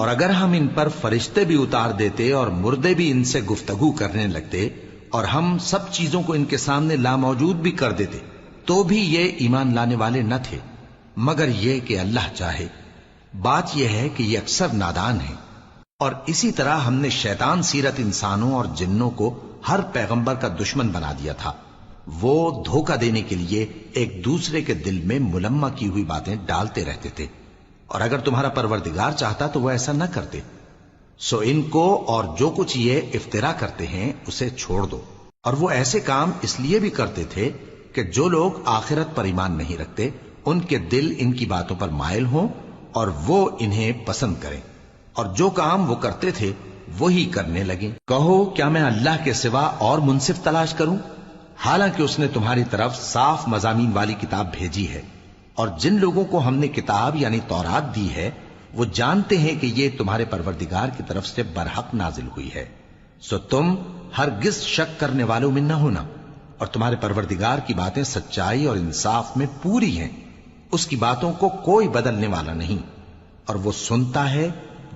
اور اگر ہم ان پر فرشتے بھی اتار دیتے اور مردے بھی ان سے گفتگو کرنے لگتے اور ہم سب چیزوں کو ان کے سامنے لاموجود بھی کر دیتے تو بھی یہ ایمان لانے والے نہ تھے، مگر یہ کہ اللہ چاہے۔ بات یہ ہے کہ یہ اکثر نادان ہیں۔ اور اسی طرح ہم نے شیطان سیرت انسانوں اور جنوں کو ہر پیغمبر کا دشمن بنا دیا تھا۔ وہ دھوکہ دینے کے لیے ایک دوسرے کے دل میں ملمہ کی ہوئی باتیں ڈالتے رہتے تھے، اور اگر تمہارا پروردگار چاہتا تو وہ ایسا نہ کرتے۔ سو ان کو اور جو کچھ یہ افطرا کرتے ہیں اسے چھوڑ دو۔ اور وہ ایسے کام اس لیے بھی کرتے تھے کہ جو لوگ آخرت پر ایمان نہیں رکھتے ان کے دل ان کی باتوں پر مائل ہوں اور وہ انہیں پسند کریں، اور جو کام وہ کرتے تھے وہی کرنے لگیں۔ کہو کیا میں اللہ کے سوا اور منصف تلاش کروں، حالانکہ اس نے تمہاری طرف صاف مضامین والی کتاب بھیجی ہے، اور جن لوگوں کو ہم نے کتاب یعنی تورات دی ہے وہ جانتے ہیں کہ یہ تمہارے پروردگار کی طرف سے برحق نازل ہوئی ہے۔ سو تم ہرگز شک کرنے والوں میں نہ ہونا، اور تمہارے پروردگار کی باتیں سچائی اور انصاف میں پوری ہیں، اس کی باتوں کو کوئی بدلنے والا نہیں، اور وہ سنتا ہے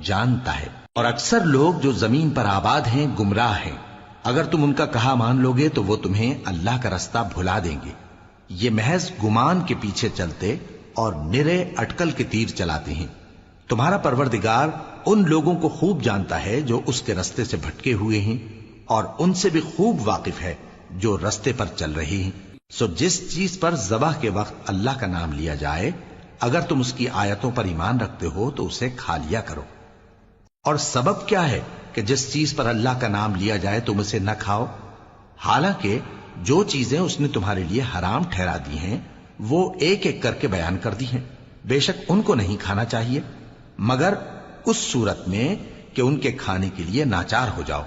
جانتا ہے۔ اور اکثر لوگ جو زمین پر آباد ہیں گمراہ ہیں، اگر تم ان کا کہا مان لوگے تو وہ تمہیں اللہ کا رستہ بھلا دیں گے۔ یہ محض گمان کے پیچھے چلتے اور نرے اٹکل کے تیر چلاتے ہیں۔ تمہارا پروردگار ان لوگوں کو خوب جانتا ہے جو اس کے رستے سے بھٹکے ہوئے ہیں، اور ان سے بھی خوب واقف ہے جو رستے پر چل رہے ہیں۔ سو جس چیز پر ذبح کے وقت اللہ کا نام لیا جائے اگر تم اس کی آیتوں پر ایمان رکھتے ہو تو اسے کھا لیا کرو۔ اور سبب کیا ہے کہ جس چیز پر اللہ کا نام لیا جائے تم اسے نہ کھاؤ، حالانکہ جو چیزیں اس نے تمہارے لیے حرام ٹھہرا دی ہیں وہ ایک ایک کر کے بیان کر دی ہیں۔ بے شک ان کو نہیں کھانا چاہیے مگر اس صورت میں کہ ان کے کھانے کے لیے ناچار ہو جاؤ۔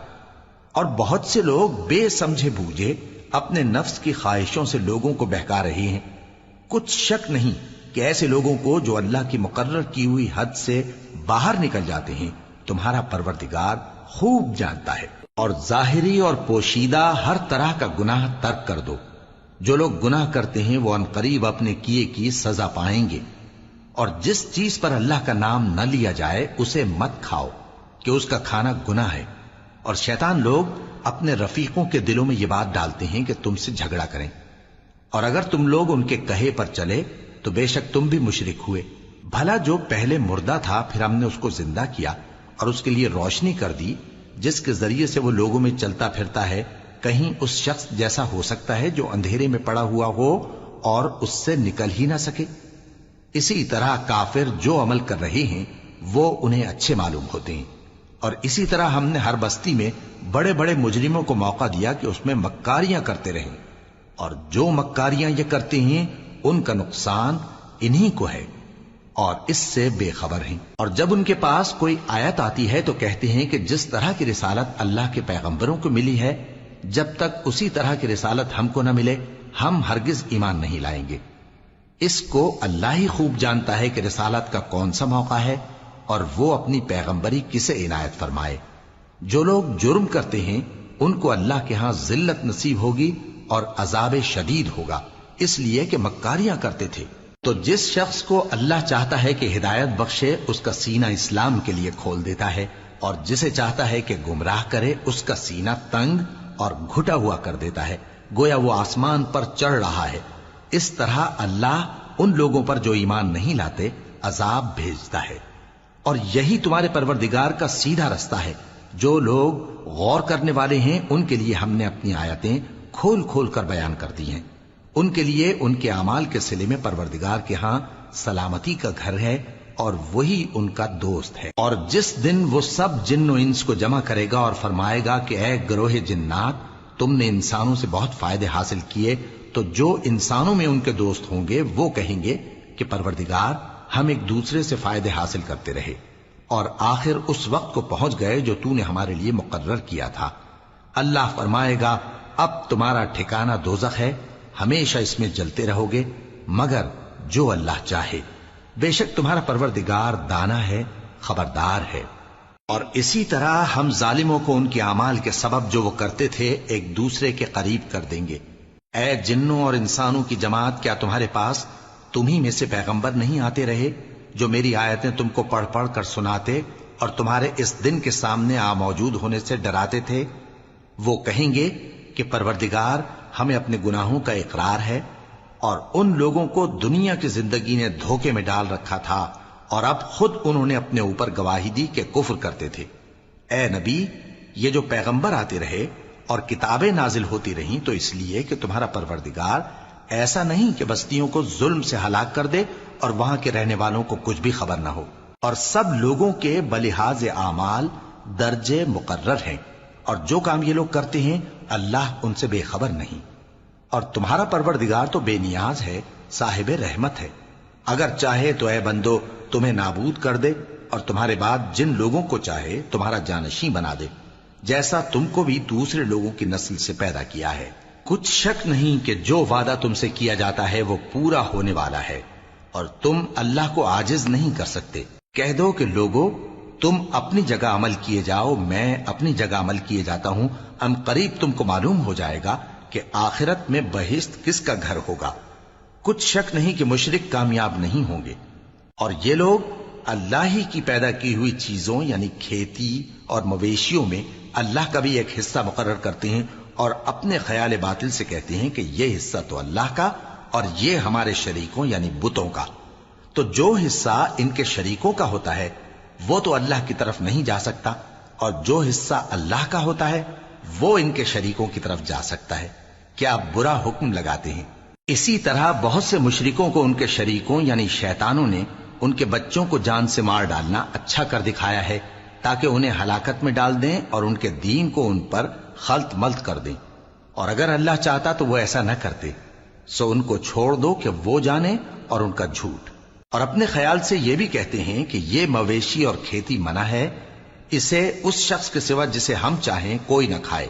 اور بہت سے لوگ بے سمجھے بوجھے اپنے نفس کی خواہشوں سے لوگوں کو بہکا رہے ہیں۔ کچھ شک نہیں کہ ایسے لوگوں کو جو اللہ کی مقرر کی ہوئی حد سے باہر نکل جاتے ہیں تمہارا پروردگار خوب جانتا ہے۔ اور ظاہری اور پوشیدہ ہر طرح کا گناہ ترک کر دو۔ جو لوگ گناہ کرتے ہیں وہ عنقریب اپنے کیے کی سزا پائیں گے۔ اور جس چیز پر اللہ کا نام نہ لیا جائے اسے مت کھاؤ کہ اس کا کھانا گناہ ہے۔ اور شیطان لوگ اپنے رفیقوں کے دلوں میں یہ بات ڈالتے ہیں کہ تم سے جھگڑا کریں، اور اگر تم لوگ ان کے کہے پر چلے تو بے شک تم بھی مشرک ہوئے۔ بھلا جو پہلے مردہ تھا پھر ہم نے اس کو زندہ کیا اور اس کے لیے روشنی کر دی جس کے ذریعے سے وہ لوگوں میں چلتا پھرتا ہے، کہیں اس شخص جیسا ہو سکتا ہے جو اندھیرے میں پڑا ہوا ہو اور اس سے نکل ہی نہ سکے؟ اسی طرح کافر جو عمل کر رہے ہیں وہ انہیں اچھے معلوم ہوتے ہیں۔ اور اسی طرح ہم نے ہر بستی میں بڑے بڑے مجرموں کو موقع دیا کہ اس میں مکاریاں کرتے رہیں، اور جو مکاریاں یہ کرتے ہیں ان کا نقصان انہی کو ہے اور اس سے بے خبر ہیں۔ اور جب ان کے پاس کوئی آیت آتی ہے تو کہتے ہیں کہ جس طرح کی رسالت اللہ کے پیغمبروں کو ملی ہے جب تک اسی طرح کی رسالت ہم کو نہ ملے ہم ہرگز ایمان نہیں لائیں گے۔ اس کو اللہ ہی خوب جانتا ہے کہ رسالت کا کون سا موقع ہے اور وہ اپنی پیغمبری کسے عنایت فرمائے۔ جو لوگ جرم کرتے ہیں ان کو اللہ کے ہاں ذلت نصیب ہوگی اور عذاب شدید ہوگا، اس لیے کہ مکاریاں کرتے تھے۔ تو جس شخص کو اللہ چاہتا ہے کہ ہدایت بخشے اس کا سینہ اسلام کے لیے کھول دیتا ہے، اور جسے چاہتا ہے کہ گمراہ کرے اس کا سینہ تنگ اور گھٹا ہوا کر دیتا ہے، گویا وہ آسمان پر چڑھ رہا ہے۔ اس طرح اللہ ان لوگوں پر جو ایمان نہیں لاتے عذاب بھیجتا ہے۔ اور یہی تمہارے پروردگار کا سیدھا رستہ ہے۔ جو لوگ غور کرنے والے ہیں ان کے لیے ہم نے اپنی آیتیں کھول کھول کر بیان کر دی ہیں۔ ان کے لیے ان کے اعمال کے صلے میں پروردگار کے ہاں سلامتی کا گھر ہے اور وہی ان کا دوست ہے۔ اور جس دن وہ سب جن و انس کو جمع کرے گا اور فرمائے گا کہ اے گروہ جنات، تم نے انسانوں سے بہت فائدے حاصل کیے، تو جو انسانوں میں ان کے دوست ہوں گے وہ کہیں گے کہ پروردگار ہم ایک دوسرے سے فائدے حاصل کرتے رہے اور آخر اس وقت کو پہنچ گئے جو تو نے ہمارے لیے مقرر کیا تھا۔ اللہ فرمائے گا اب تمہارا ٹھکانہ دوزخ ہے، ہمیشہ اس میں جلتے رہو گے مگر جو اللہ چاہے۔ بے شک تمہارا پروردگار دانا ہے، خبردار ہے۔ اور اسی طرح ہم ظالموں کو ان کے اعمال کے سبب جو وہ کرتے تھے ایک دوسرے کے قریب کر دیں گے۔ اے جنوں اور انسانوں کی جماعت، کیا تمہارے پاس تمہیں میں سے پیغمبر نہیں آتے رہے جو میری آیتیں تم کو پڑھ پڑھ کر سناتے اور تمہارے اس دن کے سامنے آ موجود ہونے سے ڈراتے تھے؟ وہ کہیں گے کہ پروردگار ہمیں اپنے گناہوں کا اقرار ہے، اور ان لوگوں کو دنیا کی زندگی نے دھوکے میں ڈال رکھا تھا اور اب خود انہوں نے اپنے اوپر گواہی دی کہ کفر کرتے تھے۔ اے نبی، یہ جو پیغمبر آتے رہے اور کتابیں نازل ہوتی رہیں تو اس لیے کہ تمہارا پروردگار ایسا نہیں کہ بستیوں کو ظلم سے ہلاک کر دے اور وہاں کے رہنے والوں کو کچھ بھی خبر نہ ہو، اور سب لوگوں کے بلحاظ اعمال درجے مقرر ہیں، اور جو کام یہ لوگ کرتے ہیں اللہ ان سے بے خبر نہیں۔ اور تمہارا پروردگار تو بے نیاز ہے، صاحب رحمت ہے، اگر چاہے تو اے بندو تمہیں نابود کر دے اور تمہارے بعد جن لوگوں کو چاہے تمہارا جانشین بنا دے، جیسا تم کو بھی دوسرے لوگوں کی نسل سے پیدا کیا ہے۔ کچھ شک نہیں کہ جو وعدہ تم سے کیا جاتا ہے وہ پورا ہونے والا ہے، اور تم اللہ کو عاجز نہیں کر سکتے۔ کہہ دو کہ لوگو تم اپنی جگہ عمل کیے جاؤ، میں اپنی جگہ عمل کیے جاتا ہوں، ان قریب تم کو معلوم ہو جائے گا کہ آخرت میں بہشت کس کا گھر ہوگا۔ کچھ شک نہیں کہ مشرک کامیاب نہیں ہوں گے، اور یہ لوگ اللہ ہی کی پیدا کی ہوئی چیزوں یعنی کھیتی اور مویشیوں میں اللہ کا بھی ایک حصہ مقرر کرتے ہیں، اور اپنے خیال باطل سے کہتے ہیں کہ یہ حصہ تو اللہ کا اور یہ ہمارے شریکوں یعنی بتوں کا۔ تو جو حصہ ان کے شریکوں کا ہوتا ہے وہ تو اللہ کی طرف نہیں جا سکتا، اور جو حصہ اللہ کا ہوتا ہے وہ ان کے شریکوں کی طرف جا سکتا ہے۔ کیا برا حکم لگاتے ہیں؟ اسی طرح بہت سے مشرکوں کو ان کے شریکوں یعنی شیطانوں نے ان کے بچوں کو جان سے مار ڈالنا اچھا کر دکھایا ہے، تاکہ انہیں ہلاکت میں ڈال دیں اور ان کے دین کو ان پر خلط ملط کر دیں، اور اگر اللہ چاہتا تو وہ ایسا نہ کرتے۔ سو ان کو چھوڑ دو کہ وہ جانے اور ان کا جھوٹ۔ اور اپنے خیال سے یہ بھی کہتے ہیں کہ یہ مویشی اور کھیتی منع ہے، اسے اس شخص کے سوا جسے ہم چاہیں کوئی نہ کھائے،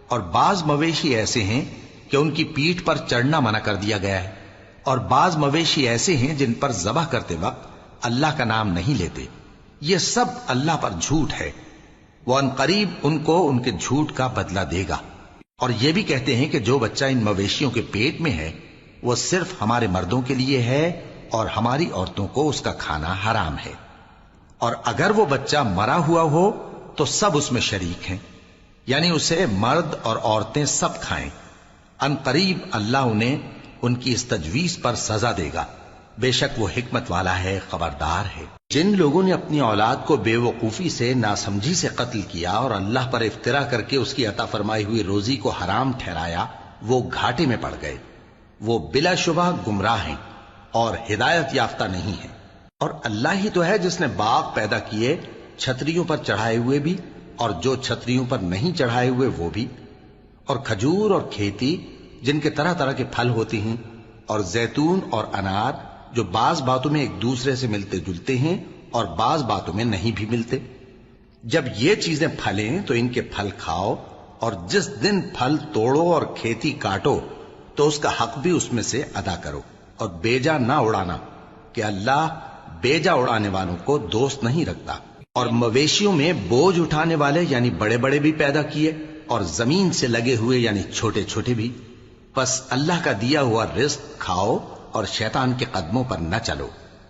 اور بعض مویشی ایسے ہیں کہ ان کی پیٹھ پر چڑھنا منع کر دیا گیا ہے، اور بعض مویشی ایسے ہیں جن پر ذبح کرتے وقت اللہ کا نام نہیں لیتے۔ یہ سب اللہ پر جھوٹ ہے، وہ ان قریب ان کو ان کے جھوٹ کا بدلہ دے گا۔ اور یہ بھی کہتے ہیں کہ جو بچہ ان مویشیوں کے پیٹ میں ہے وہ صرف ہمارے مردوں کے لیے ہے اور ہماری عورتوں کو اس کا کھانا حرام ہے، اور اگر وہ بچہ مرا ہوا ہو تو سب اس میں شریک ہیں، یعنی اسے مرد اور عورتیں سب کھائیں۔ ان قریب اللہ انہیں ان کی اس تجویز پر سزا دے گا، بے شک وہ حکمت والا ہے، خبردار ہے۔ جن لوگوں نے اپنی اولاد کو بے وقوفی سے ناسمجھی سے قتل کیا اور اللہ پر افترا کر کے اس کی عطا فرمائی ہوئی روزی کو حرام ٹھہرایا، وہ گھاٹے میں پڑ گئے، وہ بلا شبہ گمراہ ہیں اور ہدایت یافتہ نہیں ہیں۔ اور اللہ ہی تو ہے جس نے باغ پیدا کیے، چھتریوں پر چڑھائے ہوئے بھی اور جو چھتریوں پر نہیں چڑھائے ہوئے وہ بھی، اور کھجور اور کھیتی جن کے طرح طرح کے پھل ہوتے ہیں، اور زیتون اور انار جو بعض باتوں میں ایک دوسرے سے ملتے جلتے ہیں اور بعض باتوں میں نہیں بھی ملتے۔ جب یہ چیزیں پھلیں تو ان کے پھل کھاؤ، اور جس دن پھل توڑو اور کھیتی کاٹو تو اس کا حق بھی اس میں سے ادا کرو، اور بیجا نہ اڑانا کہ اللہ بیجا اڑانے والوں کو دوست نہیں رکھتا۔ اور مویشیوں میں بوجھ اٹھانے والے یعنی بڑے بڑے بھی پیدا کیے، اور زمین سے لگے ہوئے یعنی چھوٹے چھوٹے بھی۔ بس اللہ کا دیا ہوا رزق کھاؤ اور شیطان کے قدموں پر نہ چلو،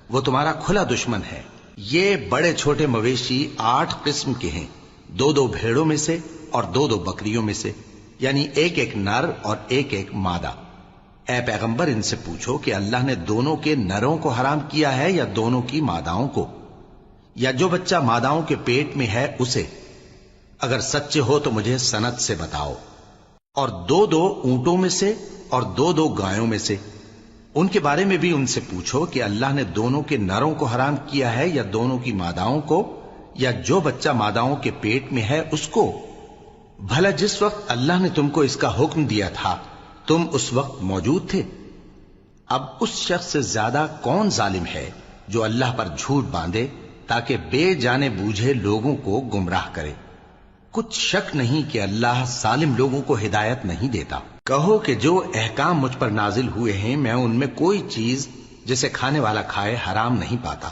وہ تمہارا کھلا دشمن ہے۔ یہ بڑے چھوٹے مویشی 8 قسم کے ہیں، 2 بھیڑوں میں سے اور 2 بکریوں میں سے، یعنی ایک نر اور ایک مادہ۔ اے پیغمبر ان سے پوچھو کہ اللہ نے دونوں کے نروں کو حرام کیا ہے یا دونوں کی ماداؤں کو، یا جو بچہ ماداؤں کے پیٹ میں ہے اسے؟ اگر سچے ہو تو مجھے سند سے بتاؤ۔ اور 2 اونٹوں میں سے اور 2 گایوں میں سے، ان کے بارے میں بھی ان سے پوچھو کہ اللہ نے دونوں کے نروں کو حرام کیا ہے یا دونوں کی ماداؤں کو، یا جو بچہ ماداؤں کے پیٹ میں ہے اس کو؟ بھلا جس وقت اللہ نے تم کو اس کا حکم دیا تھا تم اس وقت موجود تھے؟ اب اس شخص سے زیادہ کون ظالم ہے جو اللہ پر جھوٹ باندھے تاکہ بے جانے بوجھے لوگوں کو گمراہ کرے۔ کچھ شک نہیں کہ اللہ ظالم لوگوں کو ہدایت نہیں دیتا۔ کہو کہ جو احکام مجھ پر نازل ہوئے ہیں میں ان میں کوئی چیز جسے کھانے والا کھائے حرام نہیں پاتا،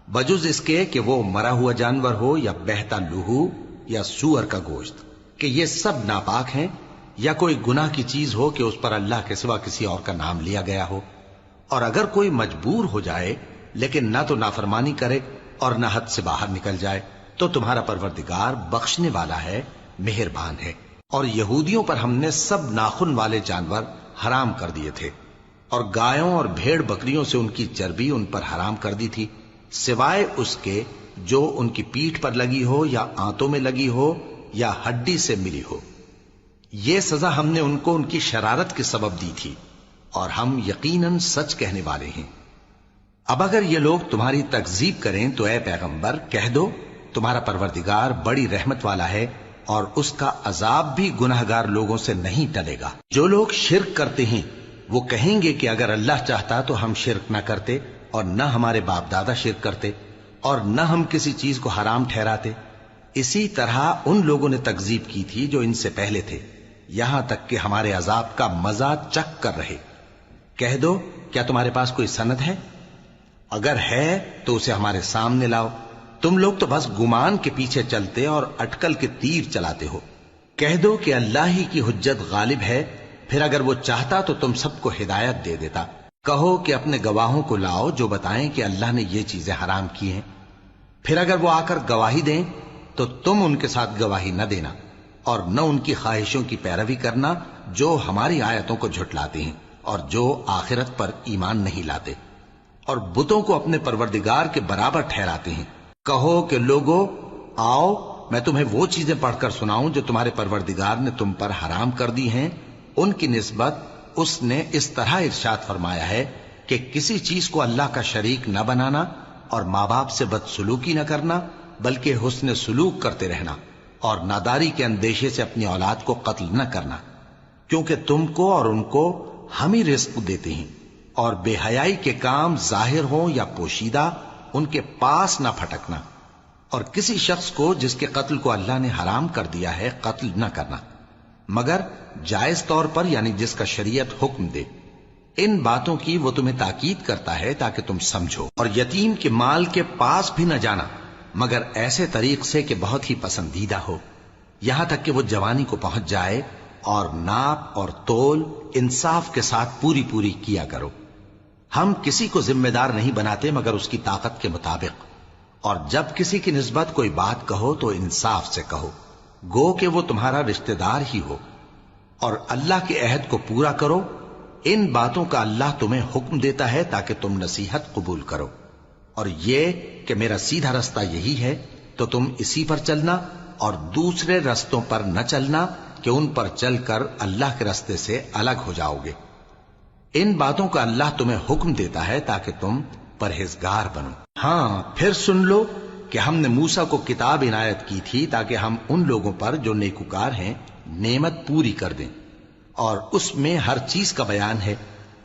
بجز اس کے کہ وہ مرا ہوا جانور ہو یا بہتا لہو یا سور کا گوشت، کہ یہ سب ناپاک ہیں، یا کوئی گناہ کی چیز ہو کہ اس پر اللہ کے سوا کسی اور کا نام لیا گیا ہو۔ اور اگر کوئی مجبور ہو جائے لیکن نہ تو نافرمانی کرے اور نہ حد سے باہر نکل جائے، تو تمہارا پروردگار بخشنے والا ہے، مہربان ہے۔ اور یہودیوں پر ہم نے سب ناخن والے جانور حرام کر دیے تھے، اور گایوں اور بھیڑ بکریوں سے ان کی چربی ان پر حرام کر دی تھی، سوائے اس کے جو ان کی پیٹھ پر لگی ہو یا آنتوں میں لگی ہو یا ہڈی سے ملی ہو۔ یہ سزا ہم نے ان کو ان کی شرارت کے سبب دی تھی، اور ہم یقیناً سچ کہنے والے ہیں۔ اب اگر یہ لوگ تمہاری تکذیب کریں تو اے پیغمبر کہہ دو، تمہارا پروردگار بڑی رحمت والا ہے، اور اس کا عذاب بھی گناہگار لوگوں سے نہیں ٹلے گا۔ جو لوگ شرک کرتے ہیں وہ کہیں گے کہ اگر اللہ چاہتا تو ہم شرک نہ کرتے، اور نہ ہمارے باپ دادا شرک کرتے، اور نہ ہم کسی چیز کو حرام ٹھہراتے۔ اسی طرح ان لوگوں نے تکذیب کی تھی جو ان سے پہلے تھے، یہاں تک کہ ہمارے عذاب کا مزہ چکھ کر رہے۔ کہہ دو، کیا تمہارے پاس کوئی سند ہے؟ اگر ہے تو اسے ہمارے سامنے لاؤ۔ تم لوگ تو بس گمان کے پیچھے چلتے اور اٹکل کے تیر چلاتے ہو۔ کہہ دو کہ اللہ ہی کی حجت غالب ہے، پھر اگر وہ چاہتا تو تم سب کو ہدایت دے دیتا۔ کہو کہ اپنے گواہوں کو لاؤ جو بتائیں کہ اللہ نے یہ چیزیں حرام کی ہیں، پھر اگر وہ آ کر گواہی دیں تو تم ان کے ساتھ گواہی نہ دینا، اور نہ ان کی خواہشوں کی پیروی کرنا جو ہماری آیتوں کو جھٹلاتے ہیں اور جو آخرت پر ایمان نہیں لاتے، اور بتوں کو اپنے پروردگار کے برابر ٹھہراتے ہیں۔ کہو کہ لوگو آؤ، میں تمہیں وہ چیزیں پڑھ کر سناؤں جو تمہارے پروردگار نے تم پر حرام کر دی ہیں۔ ان کی نسبت اس نے اس طرح ارشاد فرمایا ہے کہ کسی چیز کو اللہ کا شریک نہ بنانا، اور ماں باپ سے بدسلوکی نہ کرنا، بلکہ حسن سلوک کرتے رہنا، اور ناداری کے اندیشے سے اپنی اولاد کو قتل نہ کرنا، کیونکہ تم کو اور ان کو ہم ہی رزق دیتے ہیں۔ اور بے حیائی کے کام ظاہر ہوں یا پوشیدہ ان کے پاس نہ پھٹکنا، اور کسی شخص کو جس کے قتل کو اللہ نے حرام کر دیا ہے قتل نہ کرنا، مگر جائز طور پر، یعنی جس کا شریعت حکم دے۔ ان باتوں کی وہ تمہیں تاکید کرتا ہے تاکہ تم سمجھو۔ اور یتیم کے مال کے پاس بھی نہ جانا مگر ایسے طریق سے کہ بہت ہی پسندیدہ ہو، یہاں تک کہ وہ جوانی کو پہنچ جائے، اور ناپ اور تول انصاف کے ساتھ پوری پوری کیا کرو۔ ہم کسی کو ذمہ دار نہیں بناتے مگر اس کی طاقت کے مطابق، اور جب کسی کی نسبت کوئی بات کہو تو انصاف سے کہو، گو کہ وہ تمہارا رشتہ دار ہی ہو، اور اللہ کے عہد کو پورا کرو۔ ان باتوں کا اللہ تمہیں حکم دیتا ہے تاکہ تم نصیحت قبول کرو، اور یہ کہ میرا سیدھا رستہ یہی ہے تو تم اسی پر چلنا، اور دوسرے رستوں پر نہ چلنا کہ ان پر چل کر اللہ کے رستے سے الگ ہو جاؤ گے۔ ان باتوں کا اللہ تمہیں حکم دیتا ہے تاکہ تم پرہیزگار بنو۔ ہاں، پھر سن لو کہ ہم نے موسیٰ کو کتاب عنایت کی تھی تاکہ ہم ان لوگوں پر جو نیکوکار ہیں نعمت پوری کر دیں، اور اس میں ہر چیز کا بیان ہے،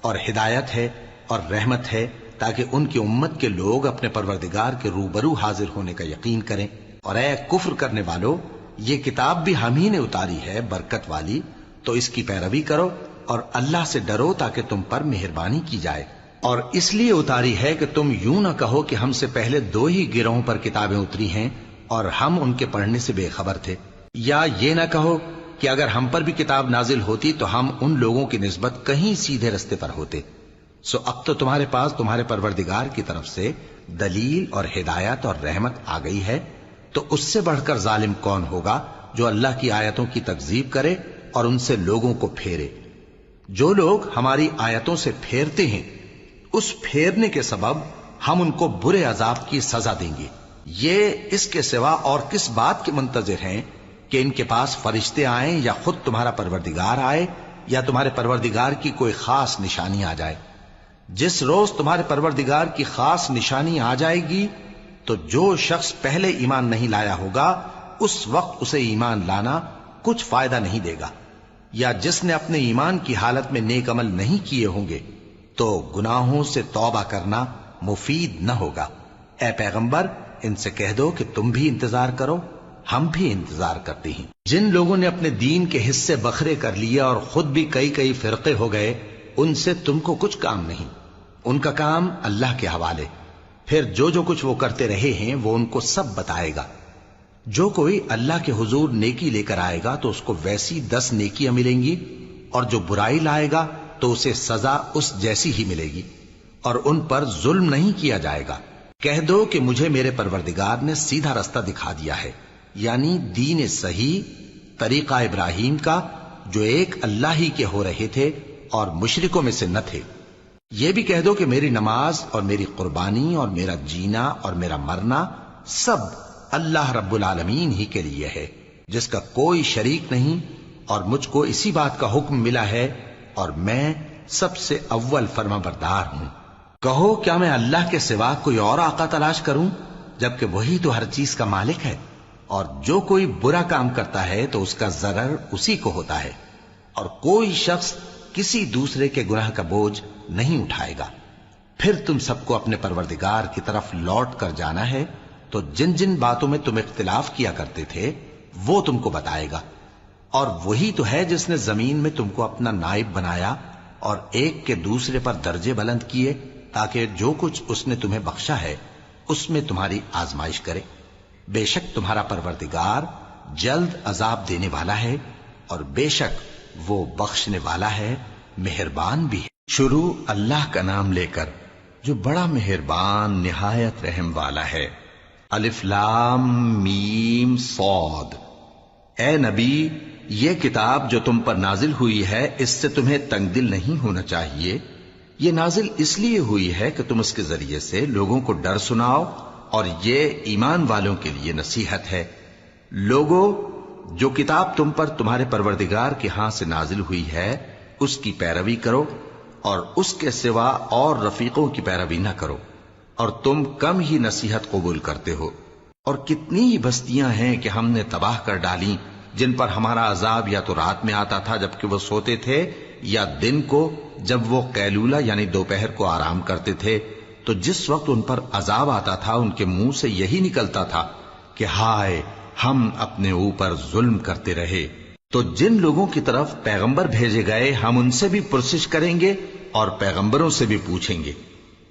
اور ہدایت ہے اور رحمت ہے، تاکہ ان کی امت کے لوگ اپنے پروردگار کے روبرو حاضر ہونے کا یقین کریں۔ اور اے کفر کرنے والو، یہ کتاب بھی ہم ہی نے اتاری ہے برکت والی، تو اس کی پیروی کرو اور اللہ سے ڈرو تاکہ تم پر مہربانی کی جائے۔ اور اس لیے اتاری ہے کہ تم یوں نہ کہو کہ ہم سے پہلے 2 ہی گروہوں پر کتابیں اتری ہیں اور ہم ان کے پڑھنے سے بے خبر تھے، یا یہ نہ کہو کہ اگر ہم پر بھی کتاب نازل ہوتی تو ہم ان لوگوں کی نسبت کہیں سیدھے رستے پر ہوتے۔ سو اب تو تمہارے پاس تمہارے پروردگار کی طرف سے دلیل اور ہدایت اور رحمت آ گئی ہے، تو اس سے بڑھ کر ظالم کون ہوگا جو اللہ کی آیتوں کی تکذیب کرے اور ان سے لوگوں کو پھیرے۔ جو لوگ ہماری آیتوں سے پھیرتے ہیں اس پھیرنے کے سبب ہم ان کو برے عذاب کی سزا دیں گے۔ یہ اس کے سوا اور کس بات کے منتظر ہیں کہ ان کے پاس فرشتے آئیں یا خود تمہارا پروردگار آئے یا تمہارے پروردگار کی کوئی خاص نشانی آ جائے۔ جس روز تمہارے پروردگار کی خاص نشانی آ جائے گی تو جو شخص پہلے ایمان نہیں لایا ہوگا اس وقت اسے ایمان لانا کچھ فائدہ نہیں دے گا، یا جس نے اپنے ایمان کی حالت میں نیک عمل نہیں کیے ہوں گے تو گناہوں سے توبہ کرنا مفید نہ ہوگا۔ اے پیغمبر، ان سے کہہ دو کہ تم بھی انتظار کرو، ہم بھی انتظار کرتے ہیں۔ جن لوگوں نے اپنے دین کے حصے بکھرے کر لیے اور خود بھی کئی فرقے ہو گئے، ان سے تم کو کچھ کام نہیں، ان کا کام اللہ کے حوالے۔ پھر جو کچھ وہ کرتے رہے ہیں وہ ان کو سب بتائے گا۔ جو کوئی اللہ کے حضور نیکی لے کر آئے گا تو اس کو ویسی 10 نیکیاں ملیں گی، اور جو برائی لائے گا تو اسے سزا اس جیسی ہی ملے گی، اور ان پر ظلم نہیں کیا جائے گا۔ کہہ دو کہ مجھے میرے پروردگار نے سیدھا رستہ دکھا دیا ہے، یعنی دین صحیح، طریقہ ابراہیم کا، جو ایک اللہ ہی کے ہو رہے تھے اور مشرکوں میں سے نہ تھے۔ یہ بھی کہہ دو کہ میری نماز اور میری قربانی اور میرا جینا اور میرا مرنا سب اللہ رب العالمین ہی کے لیے ہے، جس کا کوئی شریک نہیں، اور مجھ کو اسی بات کا حکم ملا ہے اور میں سب سے اول فرما بردار ہوں۔ کہو کیا میں اللہ کے سوا کوئی اور آقا تلاش کروں، جبکہ وہی تو ہر چیز کا مالک ہے، اور جو کوئی برا کام کرتا ہے تو اس کا ضرر اسی کو ہوتا ہے، اور کوئی شخص کسی دوسرے کے گناہ کا بوجھ نہیں اٹھائے گا۔ پھر تم سب کو اپنے پروردگار کی طرف لوٹ کر جانا ہے، تو جن جن باتوں میں تم اختلاف کیا کرتے تھے وہ تم کو بتائے گا، اور وہی تو ہے جس نے زمین میں تم کو اپنا نائب بنایا اور ایک کے دوسرے پر درجے بلند کیے، تاکہ جو کچھ اس نے تمہیں بخشا ہے اس میں تمہاری آزمائش کرے۔ بے شک تمہارا پروردگار جلد عذاب دینے والا ہے، اور بے شک وہ بخشنے والا ہے، مہربان بھی ہے۔ شروع اللہ کا نام لے کر جو بڑا مہربان نہایت رحم والا ہے۔ الف لام میم صاد۔ اے نبی، یہ کتاب جو تم پر نازل ہوئی ہے اس سے تمہیں تنگ دل نہیں ہونا چاہیے۔ یہ نازل اس لیے ہوئی ہے کہ تم اس کے ذریعے سے لوگوں کو ڈر سناؤ، اور یہ ایمان والوں کے لیے نصیحت ہے۔ لوگوں، جو کتاب تم پر تمہارے پروردگار کے ہاں سے نازل ہوئی ہے اس کی پیروی کرو، اور اس کے سوا اور رفیقوں کی پیروی نہ کرو، اور تم کم ہی نصیحت قبول کرتے ہو۔ اور کتنی ہی بستیاں ہیں کہ ہم نے تباہ کر ڈالیں، جن پر ہمارا عذاب یا تو رات میں آتا تھا جبکہ وہ سوتے تھے، یا دن کو جب وہ قیلولہ یعنی دوپہر کو آرام کرتے تھے، تو جس وقت ان پر عذاب آتا تھا ان کے منہ سے یہی نکلتا تھا کہ ہائے، ہم اپنے اوپر ظلم کرتے رہے۔ تو جن لوگوں کی طرف پیغمبر بھیجے گئے ہم ان سے بھی پرسش کریں گے اور پیغمبروں سے بھی پوچھیں گے،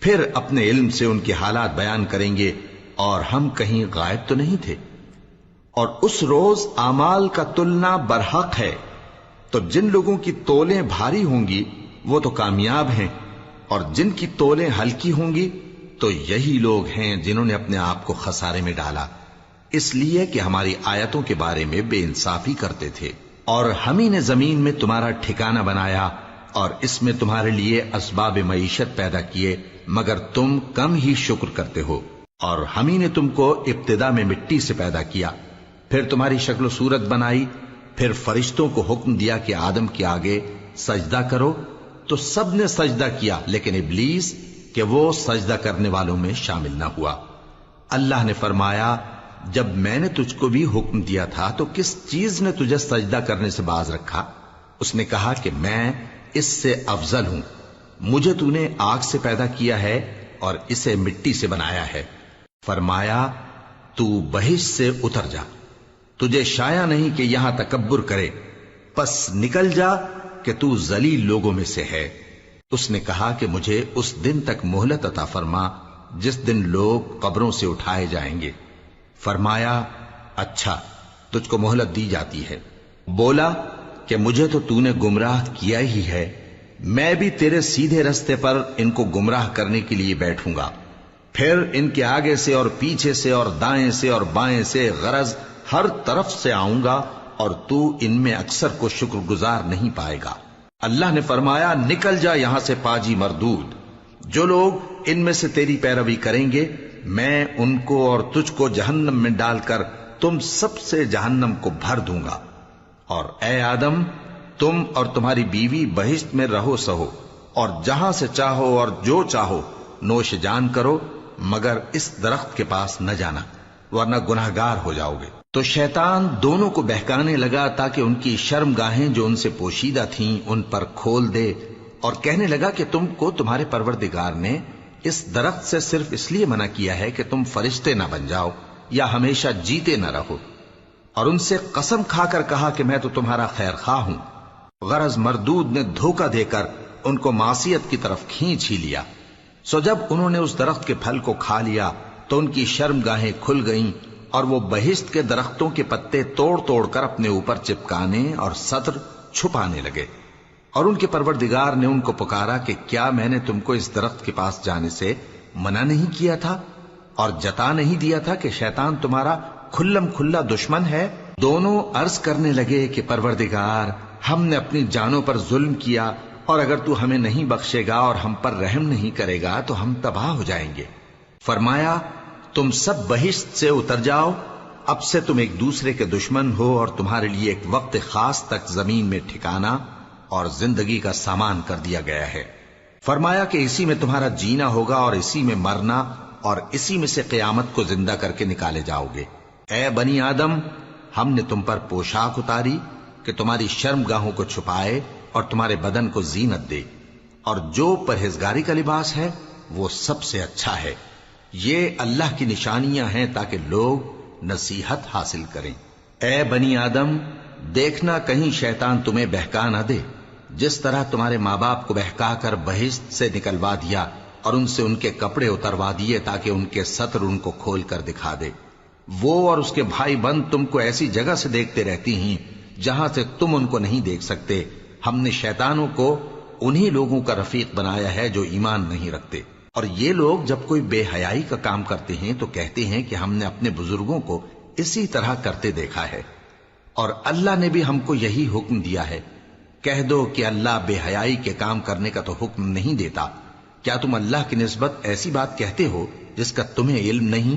پھر اپنے علم سے ان کے حالات بیان کریں گے، اور ہم کہیں غائب تو نہیں تھے۔ اور اس روز اعمال کا تلنا برحق ہے، تو جن لوگوں کی تولیں بھاری ہوں گی وہ تو کامیاب ہیں، اور جن کی تولیں ہلکی ہوں گی تو یہی لوگ ہیں جنہوں نے اپنے آپ کو خسارے میں ڈالا، اس لیے کہ ہماری آیتوں کے بارے میں بے انصافی کرتے تھے۔ اور ہم ہی نے زمین میں تمہارا ٹھکانہ بنایا، اور اس میں تمہارے لیے اسباب معیشت پیدا کیے، مگر تم کم ہی شکر کرتے ہو۔ اور ہم ہی نے تم کو ابتدا میں مٹی سے پیدا کیا، پھر تمہاری شکل و صورت بنائی، پھر فرشتوں کو حکم دیا کہ آدم کے آگے سجدہ کرو، تو سب نے سجدہ کیا، لیکن ابلیس کہ وہ سجدہ کرنے والوں میں شامل نہ ہوا۔ اللہ نے فرمایا، جب میں نے تجھ کو بھی حکم دیا تھا تو کس چیز نے تجھے سجدہ کرنے سے باز رکھا؟ اس نے کہا کہ میں اس سے افضل ہوں، مجھے تو نے آگ سے پیدا کیا ہے اور اسے مٹی سے بنایا ہے۔ فرمایا، تو بہشت سے اتر جا، تجھے شایع نہیں کہ یہاں تکبر کرے، پس نکل جا کہ تو ذلیل لوگوں میں سے ہے۔ اس نے کہا کہ مجھے اس دن تک مہلت عطا فرما جس دن لوگ قبروں سے اٹھائے جائیں گے۔ فرمایا، اچھا، تجھ کو مہلت دی جاتی ہے۔ بولا کہ مجھے تو نے گمراہ کیا ہی ہے، میں بھی تیرے سیدھے رستے پر ان کو گمراہ کرنے کے لیے بیٹھوں گا، پھر ان کے آگے سے اور پیچھے سے اور دائیں سے اور بائیں سے، غرض ہر طرف سے آؤں گا، اور تو ان میں اکثر کو شکر گزار نہیں پائے گا۔ اللہ نے فرمایا، نکل جا یہاں سے پاجی مردود، جو لوگ ان میں سے تیری پیروی کریں گے میں ان کو اور تجھ کو جہنم میں ڈال کر تم سب سے جہنم کو بھر دوں گا۔ اور اے آدم، تم اور تمہاری بیوی بہشت میں رہو سہو، اور جہاں سے چاہو اور جو چاہو نوش جان کرو، مگر اس درخت کے پاس نہ جانا، ورنہ گناہگار ہو جاؤ گے۔ تو شیطان دونوں کو بہکانے لگا تاکہ ان کی شرم گاہیں جو ان سے پوشیدہ تھیں ان پر کھول دے، اور کہنے لگا کہ تم کو تمہارے پروردگار نے اس درخت سے صرف اس لیے منع کیا ہے کہ تم فرشتے نہ بن جاؤ یا ہمیشہ جیتے نہ رہو۔ اور ان سے قسم کھا کر کہا کہ میں تو تمہارا خیر خواہ ہوں۔ غرض مردود نے دھوکہ دے کر ان کو معصیت کی طرف کھینچ ہی لیا۔ سو جب انہوں نے اس درخت کے پھل کو کھا لیا تو ان کی شرم گاہیں کھل گئیں، اور وہ بہشت کے درختوں کے پتے توڑ توڑ کر اپنے اوپر چپکانے اور سطر چھپانے لگے۔ اور ان کے پروردگار نے ان کو پکارا کہ کیا میں نے تم کو اس درخت کے پاس جانے سے منع نہیں کیا تھا؟ اور جتا نہیں دیا تھا کہ شیطان تمہارا کھلم کھلا دشمن ہے؟ دونوں عرض کرنے لگے کہ پروردگار، ہم نے اپنی جانوں پر ظلم کیا، اور اگر تو ہمیں نہیں بخشے گا اور ہم پر رحم نہیں کرے گا تو ہم تباہ ہو جائیں گے۔ فرمایا تم سب بہشت سے اتر جاؤ، اب سے تم ایک دوسرے کے دشمن ہو، اور تمہارے لیے ایک وقت خاص تک زمین میں ٹھکانا اور زندگی کا سامان کر دیا گیا ہے۔ فرمایا کہ اسی میں تمہارا جینا ہوگا اور اسی میں مرنا، اور اسی میں سے قیامت کو زندہ کر کے نکالے جاؤ گے۔ اے بنی آدم، ہم نے تم پر پوشاک اتاری کہ تمہاری شرم گاہوں کو چھپائے اور تمہارے بدن کو زینت دے، اور جو پرہیزگاری کا لباس ہے وہ سب سے اچھا ہے۔ یہ اللہ کی نشانیاں ہیں تاکہ لوگ نصیحت حاصل کریں۔ اے بنی آدم، دیکھنا کہیں شیطان تمہیں بہکا نہ دے، جس طرح تمہارے ماں باپ کو بہکا کر بہشت سے نکلوا دیا اور ان سے ان کے کپڑے اتروا دیے تاکہ ان کے ستر ان کو کھول کر دکھا دے۔ وہ اور اس کے بھائی بند تم کو ایسی جگہ سے دیکھتے رہتی ہیں جہاں سے تم ان کو نہیں دیکھ سکتے۔ ہم نے شیطانوں کو انہی لوگوں کا رفیق بنایا ہے جو ایمان نہیں رکھتے، اور یہ لوگ جب کوئی بے حیائی کا کام کرتے ہیں تو کہتے ہیں کہ ہم نے اپنے بزرگوں کو اسی طرح کرتے دیکھا ہے، اور اللہ نے بھی ہم کو یہی حکم دیا ہے۔ کہہ دو کہ اللہ بے حیائی کے کام کرنے کا تو حکم نہیں دیتا۔ کیا تم اللہ کی نسبت ایسی بات کہتے ہو جس کا تمہیں علم نہیں؟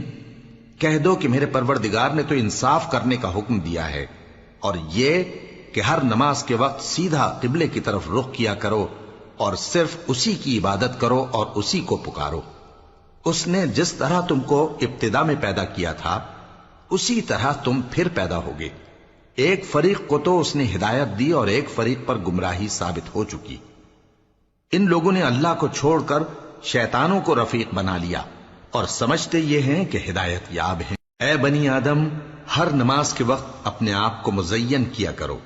کہہ دو کہ میرے پروردگار نے تو انصاف کرنے کا حکم دیا ہے، اور یہ کہ ہر نماز کے وقت سیدھا قبلے کی طرف رخ کیا کرو اور صرف اسی کی عبادت کرو اور اسی کو پکارو۔ اس نے جس طرح تم کو ابتدا میں پیدا کیا تھا اسی طرح تم پھر پیدا ہوگے۔ ایک فریق کو تو اس نے ہدایت دی اور ایک فریق پر گمراہی ثابت ہو چکی۔ ان لوگوں نے اللہ کو چھوڑ کر شیطانوں کو رفیق بنا لیا اور سمجھتے یہ ہیں کہ ہدایت یاب ہیں۔ اے بنی آدم، ہر نماز کے وقت اپنے آپ کو مزین کیا کرو،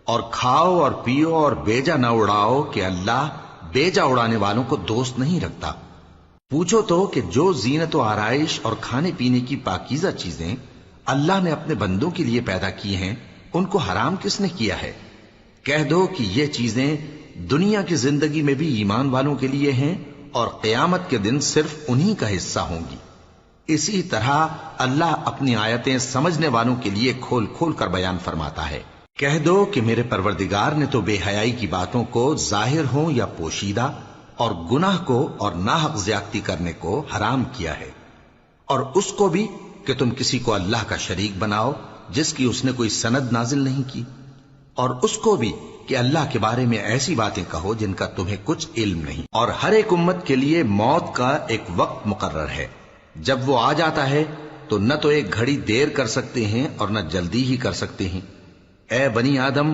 اور کھاؤ اور پیو اور بیجا نہ اڑاؤ کہ اللہ بیجا اڑانے والوں کو دوست نہیں رکھتا۔ پوچھو تو کہ جو زینت و آرائش اور کھانے پینے کی پاکیزہ چیزیں اللہ نے اپنے بندوں کے لیے پیدا کی ہیں ان کو حرام کس نے کیا ہے؟ کہہ دو کہ یہ چیزیں دنیا کی زندگی میں بھی ایمان والوں کے لیے ہیں اور قیامت کے دن صرف انہی کا حصہ ہوں گی۔ اسی طرح اللہ اپنی آیتیں سمجھنے والوں کے لیے کھول کھول کر بیان فرماتا ہے۔ کہہ دو کہ میرے پروردگار نے تو بے حیائی کی باتوں کو ظاہر ہوں یا پوشیدہ، اور گناہ کو اور ناحق زیادتی کرنے کو حرام کیا ہے، اور اس کو بھی کہ تم کسی کو اللہ کا شریک بناؤ جس کی اس نے کوئی سند نازل نہیں کی، اور اس کو بھی کہ اللہ کے بارے میں ایسی باتیں کہو جن کا تمہیں کچھ علم نہیں۔ اور ہر ایک امت کے لیے موت کا ایک وقت مقرر ہے، جب وہ آ جاتا ہے تو نہ تو ایک گھڑی دیر کر سکتے ہیں اور نہ جلدی ہی کر سکتے ہیں۔ اے بنی آدم،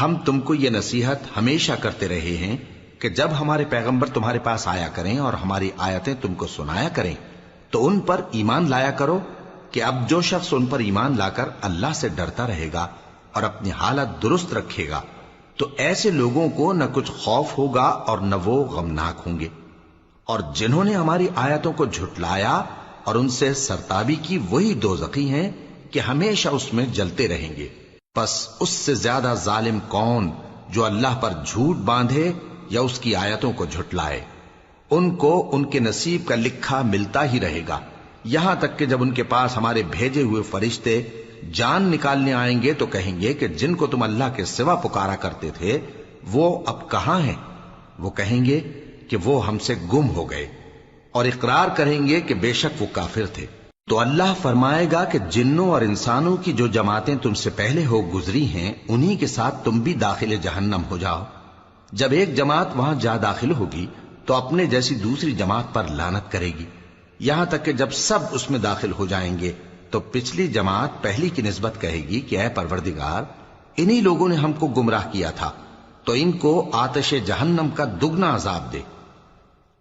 ہم تم کو یہ نصیحت ہمیشہ کرتے رہے ہیں کہ جب ہمارے پیغمبر تمہارے پاس آیا کریں اور ہماری آیتیں تم کو سنایا کریں تو ان پر ایمان لایا کرو، کہ اب جو شخص ان پر ایمان لا کر اللہ سے ڈرتا رہے گا اور اپنی حالت درست رکھے گا تو ایسے لوگوں کو نہ کچھ خوف ہوگا اور نہ وہ غمناک ہوں گے۔ اور جنہوں نے ہماری آیتوں کو جھٹلایا اور ان سے سرتابی کی وہی دوزخی ہیں کہ ہمیشہ اس میں جلتے رہیں گے۔ پس اس سے زیادہ ظالم کون جو اللہ پر جھوٹ باندھے یا اس کی آیتوں کو جھٹلائے؟ ان کو ان کے نصیب کا لکھا ملتا ہی رہے گا، یہاں تک کہ جب ان کے پاس ہمارے بھیجے ہوئے فرشتے جان نکالنے آئیں گے تو کہیں گے کہ جن کو تم اللہ کے سوا پکارا کرتے تھے وہ اب کہاں ہیں؟ وہ کہیں گے کہ وہ ہم سے گم ہو گئے، اور اقرار کریں گے کہ بے شک وہ کافر تھے۔ تو اللہ فرمائے گا کہ جنوں اور انسانوں کی جو جماعتیں تم سے پہلے ہو گزری ہیں انہی کے ساتھ تم بھی داخل جہنم ہو جاؤ۔ جب ایک جماعت وہاں جا داخل ہوگی تو اپنے جیسی دوسری جماعت پر لعنت کرے گی، یہاں تک کہ جب سب اس میں داخل ہو جائیں گے تو پچھلی جماعت پہلی کی نسبت کہے گی کہ اے پروردگار، انہی لوگوں نے ہم کو گمراہ کیا تھا، تو ان کو آتش جہنم کا دگنا عذاب دے۔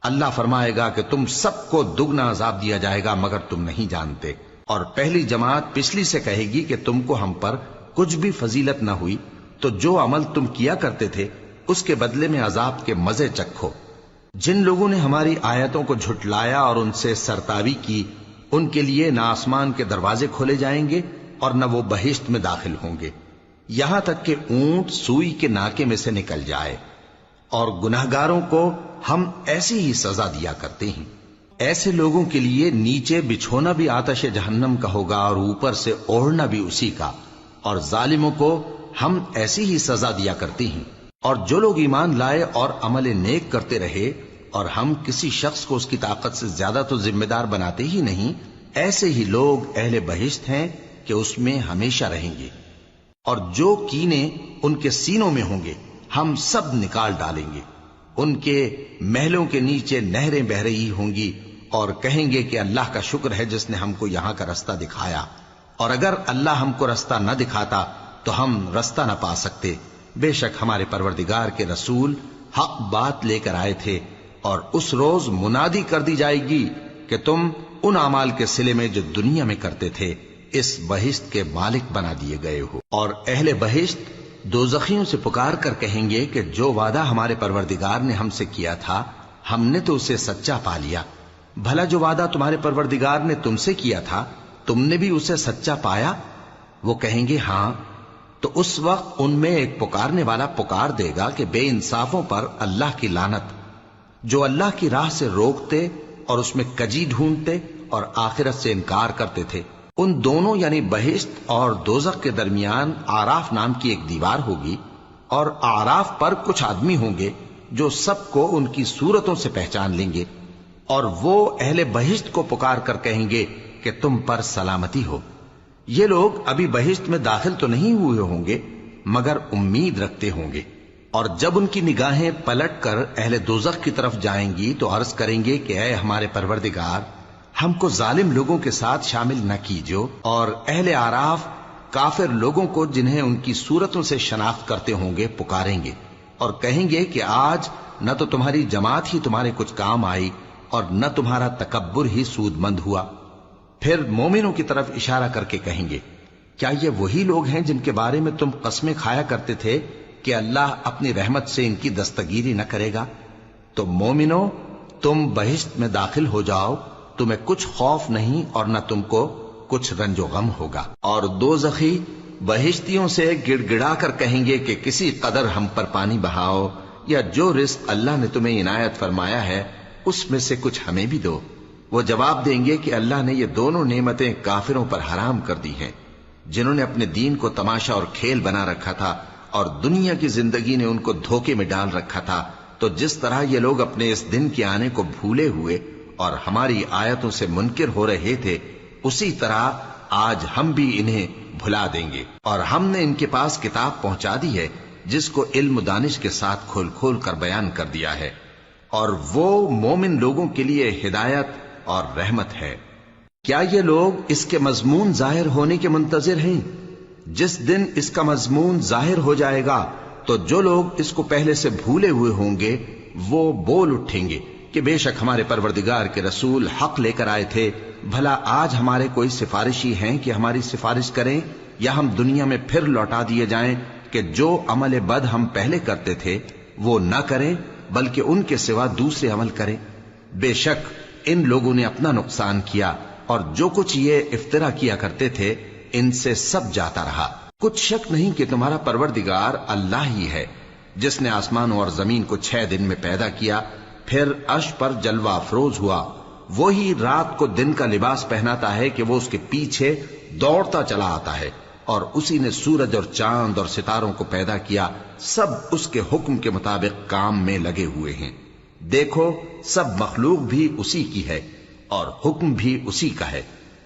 اللہ فرمائے گا کہ تم سب کو دگنا عذاب دیا جائے گا مگر تم نہیں جانتے۔ اور پہلی جماعت پچھلی سے کہے گی کہ تم کو ہم پر کچھ بھی فضیلت نہ ہوئی، تو جو عمل تم کیا کرتے تھے اس کے بدلے میں عذاب کے مزے چکھو۔ جن لوگوں نے ہماری آیتوں کو جھٹلایا اور ان سے سرتابی کی ان کے لیے نہ آسمان کے دروازے کھولے جائیں گے اور نہ وہ بہشت میں داخل ہوں گے، یہاں تک کہ اونٹ سوئی کے ناکے میں سے نکل جائے، اور گناہگاروں کو ہم ایسی ہی سزا دیا کرتے ہیں۔ ایسے لوگوں کے لیے نیچے بچھونا بھی آتش جہنم کا ہوگا اور اوپر سے اوڑھنا بھی اسی کا، اور ظالموں کو ہم ایسی ہی سزا دیا کرتی ہیں۔ اور جو لوگ ایمان لائے اور عمل نیک کرتے رہے اور ہم کسی شخص کو اس کی طاقت سے زیادہ تو ذمہ دار بناتے ہی نہیں، ایسے ہی لوگ اہل بہشت ہیں کہ اس میں ہمیشہ رہیں گے۔ اور جو کینے ان کے سینوں میں ہوں گے ہم سب نکال ڈالیں گے، ان کے محلوں کے نیچے نہریں بہ رہی ہوں گی، اور کہیں گے کہ اللہ کا شکر ہے جس نے ہم کو یہاں کا رستہ دکھایا، اور اگر اللہ ہم کو رستہ نہ دکھاتا تو ہم رستہ نہ پا سکتے۔ بے شک ہمارے پروردگار کے رسول حق بات لے کر آئے تھے، اور اس روز منادی کر دی جائے گی کہ تم ان اعمال کے صلے میں جو دنیا میں کرتے تھے اس بہشت کے مالک بنا دیے گئے ہو۔ اور اہل بہشت دوزخیوں سے پکار کر کہیں گے کہ جو وعدہ ہمارے پروردگار نے ہم سے کیا تھا ہم نے تو اسے سچا پا لیا، بھلا جو وعدہ تمہارے پروردگار نے تم سے کیا تھا تم نے بھی اسے سچا پایا؟ وہ کہیں گے ہاں۔ تو اس وقت ان میں ایک پکارنے والا پکار دے گا کہ بے انصافوں پر اللہ کی لعنت، جو اللہ کی راہ سے روکتے اور اس میں کجی ڈھونڈتے اور آخرت سے انکار کرتے تھے۔ ان دونوں یعنی بہشت اور دوزخ کے درمیان آراف نام کی ایک دیوار ہوگی، اور آراف پر کچھ آدمی ہوں گے جو سب کو ان کی صورتوں سے پہچان لیں گے، اور وہ اہل بہشت کو پکار کر کہیں گے کہ تم پر سلامتی ہو۔ یہ لوگ ابھی بہشت میں داخل تو نہیں ہوئے ہوں گے مگر امید رکھتے ہوں گے، اور جب ان کی نگاہیں پلٹ کر اہل دوزخ کی طرف جائیں گی تو عرض کریں گے کہ اے ہمارے پروردگار، ہم کو ظالم لوگوں کے ساتھ شامل نہ کیجو۔ اور اہل آراف کافر لوگوں کو جنہیں ان کی صورتوں سے شناخت کرتے ہوں گے پکاریں گے اور کہیں گے کہ آج نہ تو تمہاری جماعت ہی تمہارے کچھ کام آئی اور نہ تمہارا تکبر ہی سود مند ہوا۔ پھر مومنوں کی طرف اشارہ کر کے کہیں گے، کیا یہ وہی لوگ ہیں جن کے بارے میں تم قسمیں کھایا کرتے تھے کہ اللہ اپنی رحمت سے ان کی دستگیری نہ کرے گا؟ تو مومنوں، تم بہشت میں داخل ہو جاؤ، تمہیں کچھ خوف نہیں اور نہ تم کو کچھ رنج و غم ہوگا۔ اور دوزخی بہشتیوں سے گڑ گڑا کر کہیں گے کہ کسی قدر ہم پر پانی بہاؤ، یا جو رزق اللہ نے تمہیں عنایت فرمایا ہے اس میں سے کچھ ہمیں بھی دو۔ وہ جواب دیں گے کہ اللہ نے یہ دونوں نعمتیں کافروں پر حرام کر دی ہیں، جنہوں نے اپنے دین کو تماشا اور کھیل بنا رکھا تھا اور دنیا کی زندگی نے ان کو دھوکے میں ڈال رکھا تھا۔ تو جس طرح یہ لوگ اپنے اس دن کے آنے کو بھولے ہوئے اور ہماری آیتوں سے منکر ہو رہے تھے، اسی طرح آج ہم بھی انہیں بھلا دیں گے۔ اور ہم نے ان کے پاس کتاب پہنچا دی ہے جس کو علم و دانش کے ساتھ کھول کھول کر بیان کر دیا ہے، اور وہ مومن لوگوں کے لیے ہدایت اور رحمت ہے۔ کیا یہ لوگ اس کے مضمون ظاہر ہونے کے منتظر ہیں؟ جس دن اس کا مضمون ظاہر ہو جائے گا تو جو لوگ اس کو پہلے سے بھولے ہوئے ہوں گے وہ بول اٹھیں گے کہ بے شک ہمارے پروردگار کے رسول حق لے کر آئے تھے، بھلا آج ہمارے کوئی سفارشی ہیں کہ ہماری سفارش کریں، یا ہم دنیا میں پھر لوٹا دیے جائیں کہ جو عمل بد ہم پہلے کرتے تھے وہ نہ کریں بلکہ ان کے سوا دوسرے عمل کریں۔ بے شک ان لوگوں نے اپنا نقصان کیا، اور جو کچھ یہ افترا کیا کرتے تھے ان سے سب جاتا رہا۔ کچھ شک نہیں کہ تمہارا پروردگار اللہ ہی ہے جس نے آسمانوں اور زمین کو 6 دن میں پیدا کیا، پھر عرش پر جلوہ افروز ہوا۔ وہی رات کو دن کا لباس پہناتا ہے کہ وہ اس کے پیچھے دوڑتا چلا آتا ہے، اور اسی نے سورج اور چاند اور ستاروں کو پیدا کیا، سب اس کے حکم کے مطابق کام میں لگے ہوئے ہیں۔ دیکھو سب مخلوق بھی اسی کی ہے اور حکم بھی اسی کا ہے۔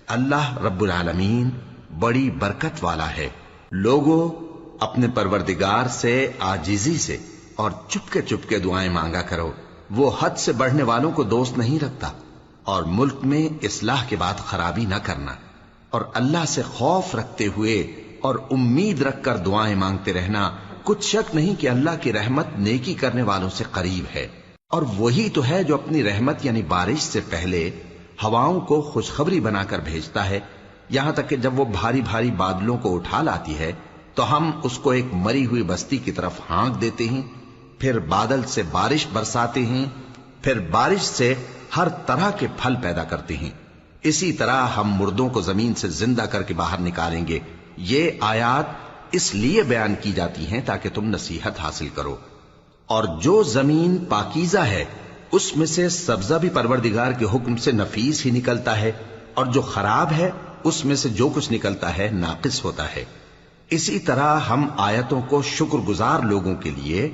اللہ رب العالمین بڑی برکت والا ہے۔ لوگوں، اپنے پروردگار سے عاجزی سے اور چپکے دعائیں مانگا کرو، وہ حد سے بڑھنے والوں کو دوست نہیں رکھتا، اور ملک میں اصلاح کے بعد خرابی نہ کرنا، اور اللہ سے خوف رکھتے ہوئے اور امید رکھ کر دعائیں مانگتے رہنا۔ کچھ شک نہیں کہ اللہ کی رحمت نیکی کرنے والوں سے قریب ہے، اور وہی تو ہے جو اپنی رحمت یعنی بارش سے پہلے ہواؤں کو خوشخبری بنا کر بھیجتا ہے، یہاں تک کہ جب وہ بھاری بھاری بادلوں کو اٹھا لاتی ہے تو ہم اس کو ایک مری ہوئی بستی کی طرف ہانک دیتے ہیں، پھر بادل سے بارش برساتے ہیں، پھر بارش سے ہر طرح کے پھل پیدا کرتے ہیں۔ اسی طرح ہم مردوں کو زمین سے زندہ کر کے باہر نکالیں گے۔ یہ آیات اس لیے بیان کی جاتی ہیں تاکہ تم نصیحت حاصل کرو۔ اور جو زمین پاکیزہ ہے اس میں سے سبزہ بھی پروردگار کے حکم سے نفیس ہی نکلتا ہے، اور جو خراب ہے اس میں سے جو کچھ نکلتا ہے ناقص ہوتا ہے۔ اسی طرح ہم آیتوں کو شکر گزار لوگوں کے لیے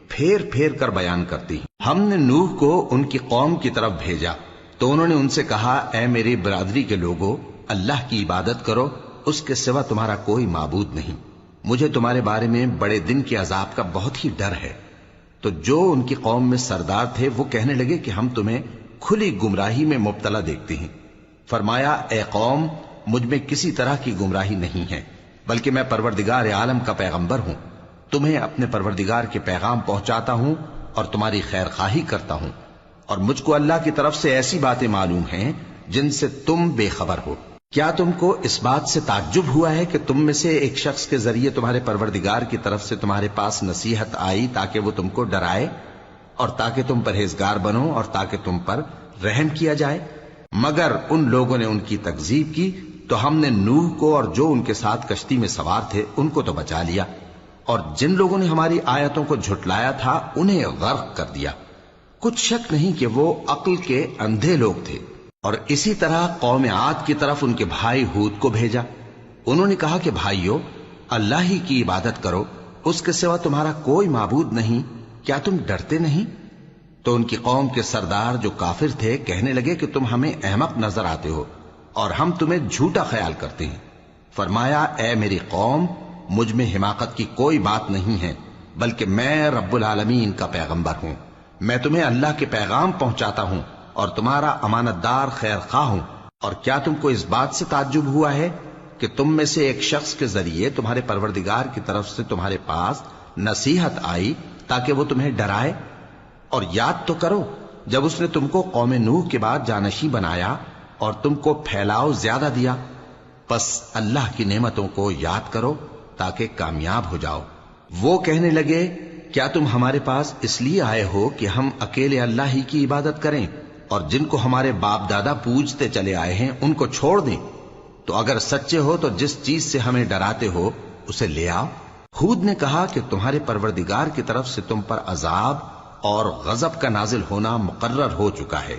پھیر پھیر کر بیان کرتے ہیں۔ ہم نے نوح کو ان کی قوم کی طرف بھیجا تو انہوں نے ان سے کہا، اے میری برادری کے لوگوں، اللہ کی عبادت کرو، اس کے سوا تمہارا کوئی معبود نہیں۔ مجھے تمہارے بارے میں بڑے دن کے عذاب کا بہت ہی ڈر ہے۔ تو جو ان کی قوم میں سردار تھے وہ کہنے لگے کہ ہم تمہیں کھلی گمراہی میں مبتلا دیکھتے ہیں۔ فرمایا، اے قوم، مجھ میں کسی طرح کی گمراہی نہیں ہے، بلکہ میں پروردگار عالم کا پیغمبر ہوں۔ تمہیں اپنے پروردگار کے پیغام پہنچاتا ہوں اور تمہاری خیر خواہی کرتا ہوں، اور مجھ کو اللہ کی طرف سے ایسی باتیں معلوم ہیں جن سے تم بے خبر ہو۔ کیا تم کو اس بات سے تعجب ہوا ہے کہ تم میں سے ایک شخص کے ذریعے تمہارے پروردگار کی طرف سے تمہارے پاس نصیحت آئی تاکہ وہ تم کو ڈرائے اور تاکہ تم پرہیزگار بنو اور تاکہ تم پر رحم کیا جائے؟ مگر ان لوگوں نے ان کی تکذیب کی تو ہم نے نوح کو اور جو ان کے ساتھ کشتی میں سوار تھے ان کو تو بچا لیا، اور جن لوگوں نے ہماری آیتوں کو جھٹلایا تھا انہیں غرق کر دیا۔ کچھ شک نہیں کہ وہ عقل کے اندھے لوگ تھے۔ اور اسی طرح قوم عاد کی طرف ان کے بھائی ہود کو بھیجا۔ انہوں نے کہا کہ بھائیو، اللہ ہی کی عبادت کرو، اس کے سوا تمہارا کوئی معبود نہیں، کیا تم ڈرتے نہیں؟ تو ان کی قوم کے سردار جو کافر تھے کہنے لگے کہ تم ہمیں احمق نظر آتے ہو اور ہم تمہیں جھوٹا خیال کرتے ہیں۔ فرمایا، اے میری قوم، مجھ میں حماقت کی کوئی بات نہیں ہے، بلکہ میں رب العالمین کا پیغمبر ہوں۔ میں تمہیں اللہ کے پیغام پہنچاتا ہوں اور تمہارا امانت دار خیر خواہ ہوں۔ اور کیا تم کو اس بات سے تعجب ہوا ہے کہ تم میں سے ایک شخص کے ذریعے تمہارے پروردگار کی طرف سے تمہارے پاس نصیحت آئی تاکہ وہ تمہیں ڈرائے؟ اور یاد تو کرو جب اس نے تم کو قوم نوح کے بعد جانشی بنایا اور تم کو پھیلاؤ زیادہ دیا۔ پس اللہ کی نعمتوں کو یاد کرو تاکہ کامیاب ہو جاؤ۔ وہ کہنے لگے، کیا تم ہمارے پاس اس لیے آئے ہو کہ ہم اکیلے اللہ ہی کی عبادت کریں اور جن کو ہمارے باپ دادا پوجتے چلے آئے ہیں ان کو چھوڑ دیں؟ تو اگر سچے ہو تو جس چیز سے ہمیں ڈراتے ہو اسے لے آؤ۔ ہود نے کہا کہ تمہارے پروردگار کی طرف سے تم پر عذاب اور غضب کا نازل ہونا مقرر ہو چکا ہے۔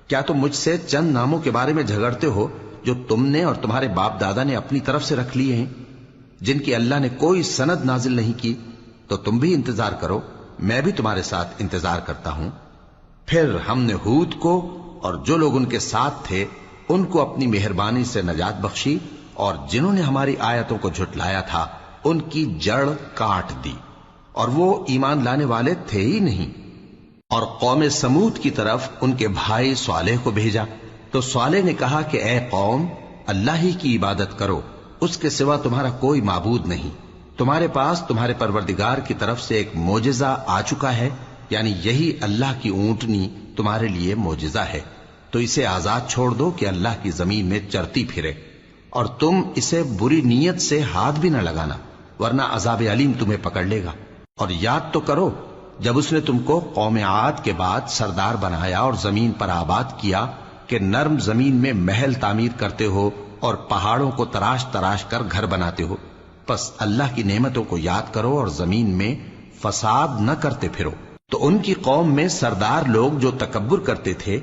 کیا تم مجھ سے چند ناموں کے بارے میں جھگڑتے ہو جو تم نے اور تمہارے باپ دادا نے اپنی طرف سے رکھ لیے ہیں، جن کی اللہ نے کوئی سند نازل نہیں کی؟ تو تم بھی انتظار کرو، میں بھی تمہارے ساتھ انتظار کرتا ہوں۔ پھر ہم نے ہود کو اور جو لوگ ان کے ساتھ تھے ان کو اپنی مہربانی سے نجات بخشی، اور جنہوں نے ہماری آیتوں کو جھٹلایا تھا ان کی جڑ کاٹ دی، اور وہ ایمان لانے والے تھے ہی نہیں۔ اور قوم سمود کی طرف ان کے بھائی صالح کو بھیجا تو صالح نے کہا کہ اے قوم، اللہ ہی کی عبادت کرو، اس کے سوا تمہارا کوئی معبود نہیں۔ تمہارے پاس تمہارے پروردگار کی طرف سے ایک معجزہ آ چکا ہے، یعنی یہی اللہ کی اونٹنی تمہارے لیے معجزہ ہے، تو اسے آزاد چھوڑ دو کہ اللہ کی زمین میں چرتی پھرے، اور تم اسے بری نیت سے ہاتھ بھی نہ لگانا، ورنہ عذاب علیم تمہیں پکڑ لے گا۔ اور یاد تو کرو جب اس نے تم کو قوم عاد کے بعد سردار بنایا اور زمین پر آباد کیا کہ نرم زمین میں محل تعمیر کرتے ہو اور پہاڑوں کو تراش تراش کر گھر بناتے ہو۔ پس اللہ کی نعمتوں کو یاد کرو اور زمین میں فساد نہ کرتے پھرو۔ تو ان کی قوم میں سردار لوگ جو تکبر کرتے تھے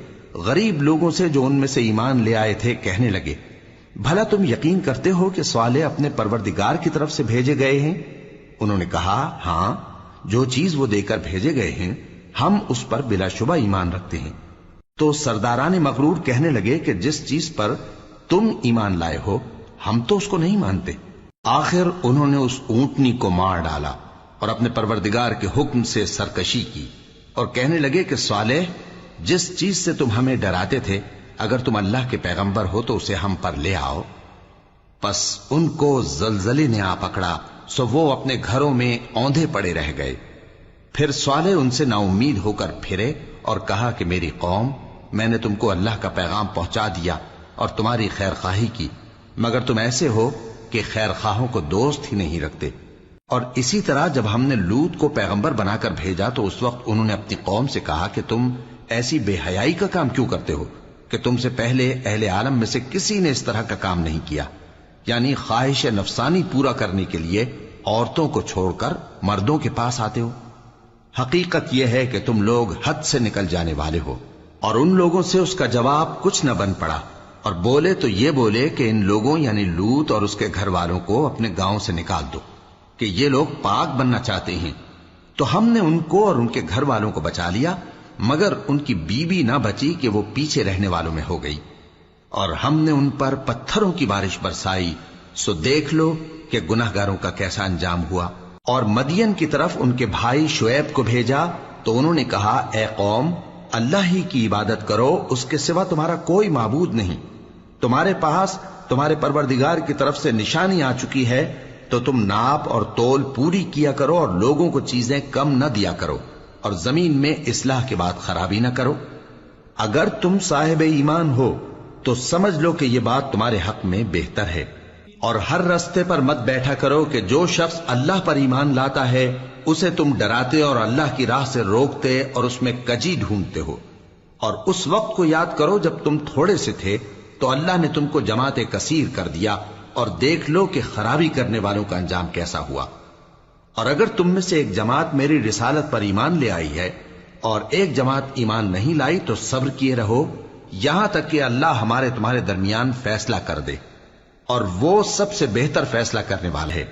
غریب لوگوں سے جو ان میں سے ایمان لے آئے تھے کہنے لگے، بھلا تم یقین کرتے ہو کہ صالح اپنے پروردگار کی طرف سے بھیجے گئے ہیں؟ انہوں نے کہا، ہاں، جو چیز وہ دے کر بھیجے گئے ہیں ہم اس پر بلا شبہ ایمان رکھتے ہیں۔ تو سرداران مغرور کہنے لگے کہ جس چیز پر تم ایمان لائے ہو ہم تو اس کو نہیں مانتے۔ آخر انہوں نے اس اونٹنی کو مار ڈالا اور اپنے پروردگار کے حکم سے سرکشی کی، اور کہنے لگے کہ صالح، جس چیز سے تم ہمیں ڈراتے تھے اگر تم اللہ کے پیغمبر ہو تو اسے ہم پر لے آؤ۔ پس ان کو زلزلے نے آ پکڑا، سو وہ اپنے گھروں میں اوندھے پڑے رہ گئے۔ پھر صالح ان سے نا امید ہو کر پھرے اور کہا کہ میری قوم، میں نے تم کو اللہ کا پیغام پہنچا دیا اور تمہاری خیر خواہی کی، مگر تم ایسے ہو کہ خیر خواہوں کو دوست ہی نہیں رکھتے۔ اور اسی طرح جب ہم نے لوط کو پیغمبر بنا کر بھیجا تو اس وقت انہوں نے اپنی قوم سے کہا کہ تم ایسی بے حیائی کا کام کیوں کرتے ہو کہ تم سے پہلے اہل عالم میں سے کسی نے اس طرح کا کام نہیں کیا، یعنی خواہش نفسانی پورا کرنے کے لیے عورتوں کو چھوڑ کر مردوں کے پاس آتے ہو۔ حقیقت یہ ہے کہ تم لوگ حد سے نکل جانے والے ہو۔ اور ان لوگوں سے اس کا جواب کچھ نہ بن پڑا، اور بولے تو یہ بولے کہ ان لوگوں یعنی لوط اور اس کے گھر والوں کو اپنے گاؤں سے نکال دو کہ یہ لوگ پاک بننا چاہتے ہیں۔ تو ہم نے ان کو اور ان کے گھر والوں کو بچا لیا، مگر ان کی بیوی نہ بچی کہ وہ پیچھے رہنے والوں میں ہو گئی۔ اور ہم نے ان پر پتھروں کی بارش برسائی، سو دیکھ لو کہ گناہگاروں کا کیسا انجام ہوا۔ اور مدین کی طرف ان کے بھائی شعیب کو بھیجا تو انہوں نے کہا، اے قوم، اللہ ہی کی عبادت کرو، اس کے سوا تمہارا کوئی معبود نہیں۔ تمہارے پاس تمہارے پروردگار کی طرف سے نشانی آ چکی ہے، تو تم ناپ اور تول پوری کیا کرو اور لوگوں کو چیزیں کم نہ دیا کرو، اور زمین میں اصلاح کے بعد خرابی نہ کرو۔ اگر تم صاحب ایمان ہو تو سمجھ لو کہ یہ بات تمہارے حق میں بہتر ہے۔ اور ہر رستے پر مت بیٹھا کرو کہ جو شخص اللہ پر ایمان لاتا ہے اسے تم ڈراتے اور اللہ کی راہ سے روکتے اور اس میں کجی ڈھونڈتے ہو۔ اور اس وقت کو یاد کرو جب تم تھوڑے سے تھے تو اللہ نے تم کو جماعت کثیر کر دیا، اور دیکھ لو کہ خرابی کرنے والوں کا انجام کیسا ہوا۔ اور اگر تم میں سے ایک جماعت میری رسالت پر ایمان لے آئی ہے اور ایک جماعت ایمان نہیں لائی تو صبر کیے رہو یہاں تک کہ اللہ ہمارے تمہارے درمیان فیصلہ کر دے، اور وہ سب سے بہتر فیصلہ کرنے والا ہے۔